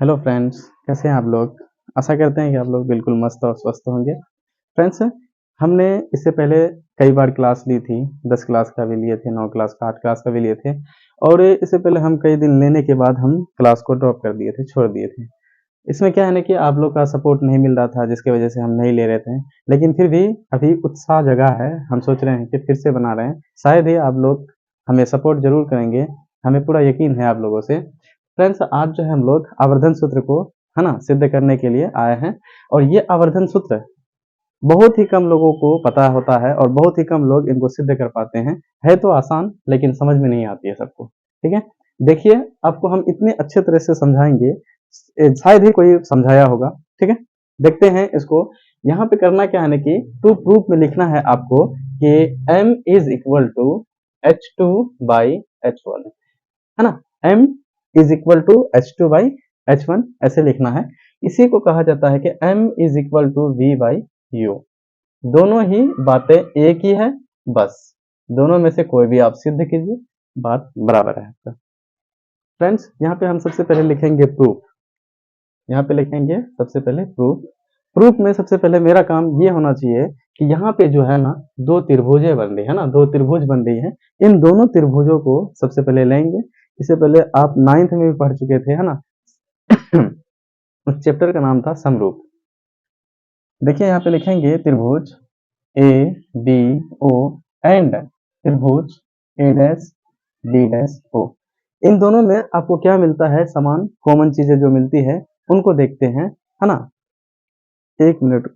Hello friends, कैसे हैं आप लोग? आशा करते हैं कि आप लोग बिल्कुल मस्त और स्वस्थ होंगे। फ्रेंड्स, हमने इससे पहले कई बार क्लास ली थी, 10 क्लास का भी लिए थे, 9 क्लास का, 8 क्लास का भी लिए थे और इससे पहले हम कई दिन लेने के बाद हम क्लास को ड्रॉप कर दिए थे, छोड़ दिए थे। इसमें क्या है ना कि आप लोग का सपोर्ट नहीं मिल रहा था जिसकी वजह से हम नहीं ले रहे थे। लेकिन फिर भी अभी उत्साह जगा है, हम सोच रहे हैं कि फिर से बना रहे हैं। शायद ही आप लोग हमें सपोर्ट ज़रूर करेंगे, हमें पूरा यकीन है आप लोगों से। फ्रेंड्स, आज जो है हम लोग आवर्धन सूत्र को है ना सिद्ध करने के लिए आए हैं और ये आवर्धन सूत्र बहुत ही कम लोगों को पता होता है और बहुत ही कम लोग इनको सिद्ध कर पाते हैं। है तो आसान लेकिन समझ में नहीं आती है सबको। ठीक है, देखिए आपको हम इतने अच्छे तरह से समझाएंगे, शायद ही कोई समझाया होगा। ठीक है, देखते हैं इसको। यहाँ पे करना क्या है ना कि टू प्रूफ में लिखना है आपको कि m is equal to H two by H one, है ना। m is equal to H two by H one ऐसे लिखना है। इसी को कहा जाता है कि m is equal to v by यू। दोनों ही बातें एक ही है, बस दोनों में से कोई भी आप सिद्ध कीजिए, बात बराबर है आपका। फ्रेंड्स, यहाँ पे हम सबसे पहले लिखेंगे प्रूफ। यहाँ पे लिखेंगे सबसे पहले प्रूफ। प्रूफ में सबसे पहले मेरा काम ये होना चाहिए कि यहाँ पे जो है ना दो त्रिभुजें बन रही है ना, दो त्रिभुज बन रही है। इन दोनों त्रिभुजों को सबसे पहले लेंगे। इससे पहले आप 9th में भी पढ़ चुके थे, है ना। उस चैप्टर का नाम था समरूप। देखिए यहाँ पे लिखेंगे त्रिभुज ए बी ओ एंड त्रिभुज ए डैश बी डैश ओ। इन दोनों में आपको क्या मिलता है, समान कॉमन चीजें जो मिलती है उनको देखते हैं, है ना। एक मिनट।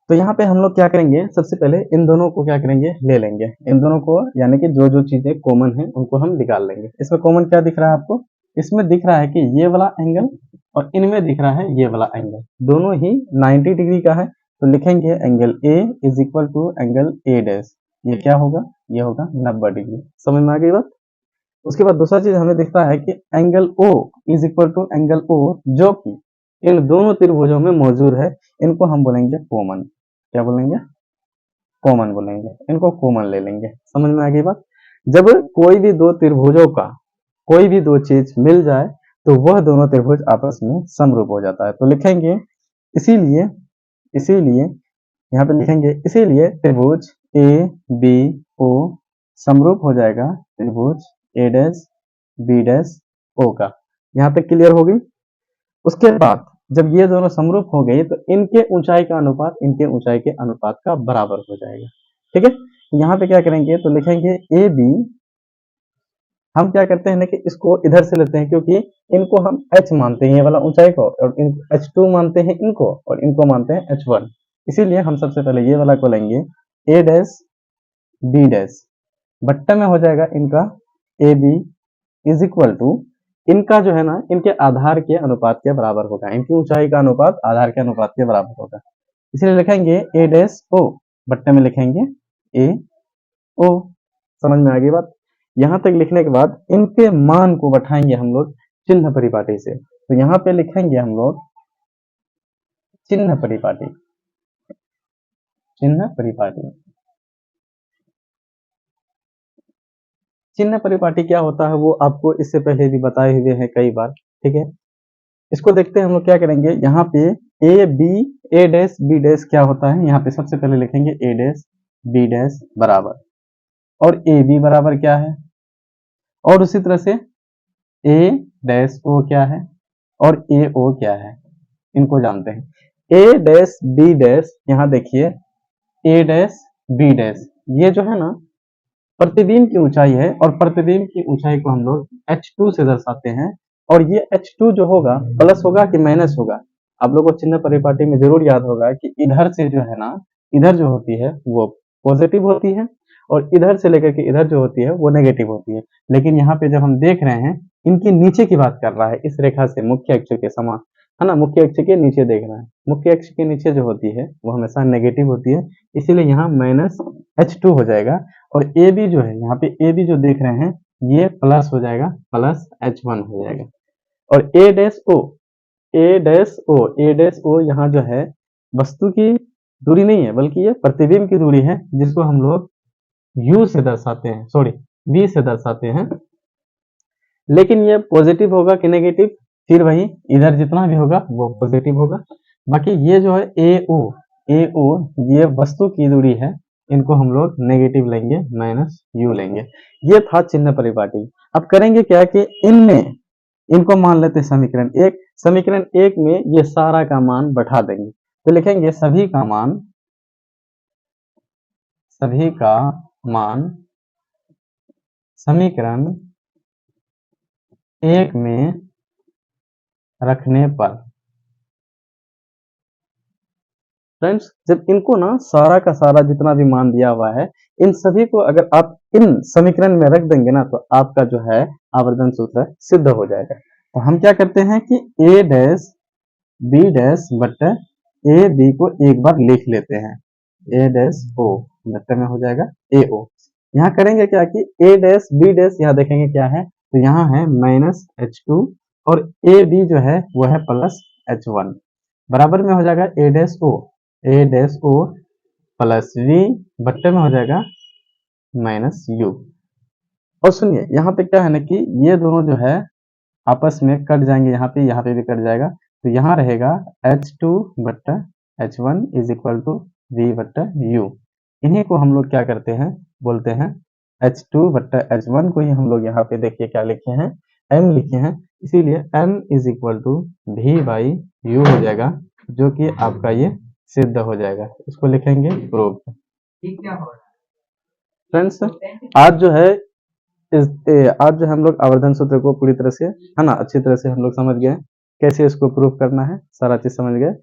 तो यहाँ पे हम लोग क्या करेंगे, सबसे पहले इन दोनों को क्या करेंगे, ले लेंगे इन दोनों को, यानी कि जो जो चीजें कॉमन है उनको हम निकाल लेंगे। इसमें कॉमन क्या दिख रहा है आपको, इसमें दिख रहा है कि ये वाला एंगल और इनमें दिख रहा है ये वाला एंगल, दोनों ही 90 डिग्री का है। तो लिखेंगे angle A is equal to angle A dash, ये क्या होगा, ये होगा 90 डिग्री। समझ में आ गई बात। उसके बाद दूसरा चीज हमें दिखता है कि angle O is equal to angle O, जो कि इन दोनों त्रिभुजों में मौजूद है। इनको हम बोलेंगे कॉमन। क्या बोलेंगे, कॉमन बोलेंगे, इनको कॉमन ले लेंगे। समझ में आ गई बात। जब कोई भी दो त्रिभुजों का कोई भी दो चीज मिल जाए तो वह दोनों त्रिभुज आपस में समरूप हो जाता है। तो लिखेंगे इसीलिए इसीलिए यहाँ पे लिखेंगे इसीलिए त्रिभुज ए बी ओ समरूप हो जाएगा त्रिभुज ए डैश बी डैश ओ का। यहाँ तक क्लियर हो गई। उसके बाद जब ये दोनों समरूप हो गए तो इनके ऊंचाई का अनुपात इनके ऊंचाई के अनुपात का बराबर हो जाएगा। ठीक है, तो यहाँ पे क्या करेंगे, तो लिखेंगे ए बी। हम क्या करते हैं ना कि इसको इधर से लेते हैं क्योंकि इनको हम h मानते हैं, ये वाला ऊंचाई को, और h2 मानते हैं इनको, और इनको मानते हैं h1। इसीलिए हम सबसे पहले ये वाला को लेंगे a डैश b डैश, बट्टे में हो जाएगा इनका A B is equal to, इनका जो है ना इनके आधार के अनुपात के बराबर होगा, इनकी ऊंचाई का अनुपात आधार के अनुपात के बराबर होगा। इसलिए लिखेंगे ए डैश ओ, बट्टे में लिखेंगे ए ओ। समझ में आ गई बात। यहाँ तक लिखने के बाद इनके मान को बैठाएंगे हम लोग चिन्ह परिपाटी से। तो यहाँ पे लिखेंगे हम लोग चिन्ह परिपाटी, चिन्ह परिपाटी। चिन्ह परिपाटी क्या होता है वो आपको इससे पहले भी बताए हुए हैं कई बार। ठीक है, इसको देखते हैं हम लोग क्या करेंगे। यहाँ पे A B A dash B dash क्या होता है, यहाँ पे सबसे पहले लिखेंगे ए डैश बी डैश बराबर, और ए बी बराबर क्या है, और उसी तरह से ए डैश ओ क्या है, और ए ओ क्या है, इनको जानते हैं। ए डैश बी डैश, यहाँ देखिए ए डैश बी डैश, ये जो है ना प्रतिबिंब की ऊंचाई है, और प्रतिबिंब की ऊंचाई को हम लोग h2 से दर्शाते हैं। और ये h2 जो होगा प्लस होगा कि माइनस होगा, आप लोगों को चिन्ह परिपाटी में जरूर याद होगा कि इधर से जो है ना, इधर जो होती है वो पॉजिटिव होती है, और इधर से लेकर के इधर जो होती है वो नेगेटिव होती है। लेकिन यहाँ पे जब हम देख रहे हैं इनके नीचे की बात कर रहा है, इस रेखा से मुख्य अक्ष के समान, है ना, मुख्य अक्ष के नीचे देख रहा है। मुख्य अक्ष के नीचे जो होती है वो हमेशा नेगेटिव होती है, इसीलिए यहाँ माइनस h2 हो जाएगा। और ए बी जो है, यहाँ पे ए बी जो देख रहे हैं ये प्लस हो जाएगा, प्लस h1 हो जाएगा। और ए डैश ओ, ए डैश ओ, ए डैश ओ यहाँ जो है वस्तु की दूरी नहीं है बल्कि ये प्रतिबिंब की दूरी है, जिसको हम लोग u से दर्शाते हैं, सॉरी v से दर्शाते हैं, लेकिन ये पॉजिटिव होगा कि नेगेटिव, फिर वही इधर जितना भी होगा वो पॉजिटिव होगा। बाकी ये जो है ए ओ ये वस्तु की दूरी है, इनको हम लोग नेगेटिव लेंगे, माइनस यू लेंगे। ये था चिन्ह परिपाटी। अब करेंगे क्या कि इनमें इनको मान लेते हैं समीकरण एक। समीकरण एक में ये सारा का मान बैठा देंगे, तो लिखेंगे सभी का मान समीकरण एक में रखने पर। फ्रेंड्स जब इनको ना सारा का सारा जितना भी मान दिया हुआ है, इन सभी को अगर आप इन समीकरण में रख देंगे ना, तो आपका जो है आवर्धन सूत्र सिद्ध हो जाएगा। तो हम क्या करते हैं कि a डैश b डैश बट्टे ए बी को एक बार लिख लेते हैं, a डैश o बट्टे में हो जाएगा a o। यहाँ करेंगे क्या कि a डैश b डैश यहाँ देखेंगे क्या है, तो यहाँ है माइनस h2 और a b जो है वो है प्लस h1, बराबर में हो जाएगा a dash o plus v बट्टे में हो जाएगा माइनस u। और सुनिए यहाँ पे क्या है ना कि ये दोनों जो है आपस में कट जाएंगे, यहाँ पे भी कट जाएगा, तो यहाँ रहेगा h2 बट्टा h1 is equal to v बट्टा u। इन्हीं को हम लोग क्या करते हैं, बोलते हैं h2 बट्टा h1 को ही हम लोग यहाँ पे देखिए क्या लिखे हैं, m लिखे हैं, इसीलिए m is equal to v by u हो जाएगा, जो कि आपका ये सिद्ध हो जाएगा। इसको लिखेंगे प्रूफ। फ्रेंड्स आज जो है आज जो हम लोग आवर्धन सूत्र को पूरी तरह से है ना अच्छी तरह से हम लोग समझ गए, कैसे इसको प्रूफ करना है, सारा चीज समझ गए।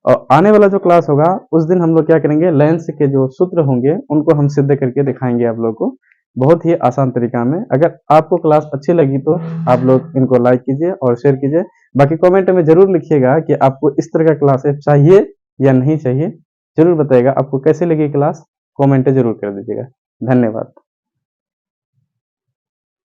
और आने वाला जो क्लास होगा उस दिन हम लोग क्या करेंगे, लेंस के जो सूत्र होंगे उनको हम सिद्ध करके दिखाएंगे आप लोग को, बहुत ही आसान तरीका में। अगर आपको क्लास अच्छी लगी तो आप लोग इनको लाइक कीजिए और शेयर कीजिए। बाकी कमेंट में जरूर लिखिएगा कि आपको इस तरह का क्लासेस चाहिए या नहीं चाहिए, जरूर बताइएगा। आपको कैसे लगी क्लास, कमेंट जरूर कर दीजिएगा। धन्यवाद।